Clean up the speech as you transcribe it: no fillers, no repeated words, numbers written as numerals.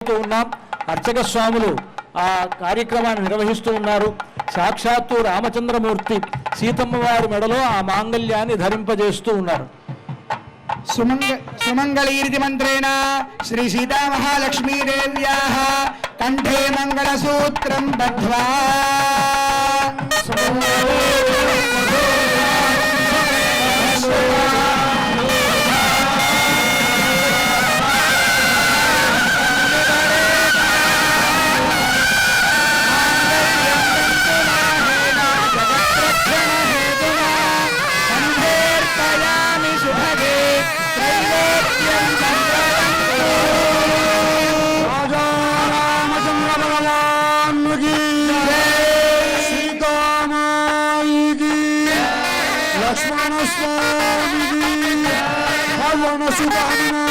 ఉన్నాం. అర్చక స్వాములు ఆ కార్యక్రమాన్ని నిర్వహిస్తూ ఉన్నారు. సాక్షాత్తు రామచంద్రమూర్తి సీతమ్మ వారి మెడలో ఆ మాంగళ్యాన్ని ధరింపజేస్తూ ఉన్నారు. సుమంగళీరితి మంత్రేణ శ్రీ సీతా మహాలక్ష్మీదేవ్యాః కంఠే మంగళసూత్రం బద్ధ్వా लक्ष्मण स्वामी भगवान सुभान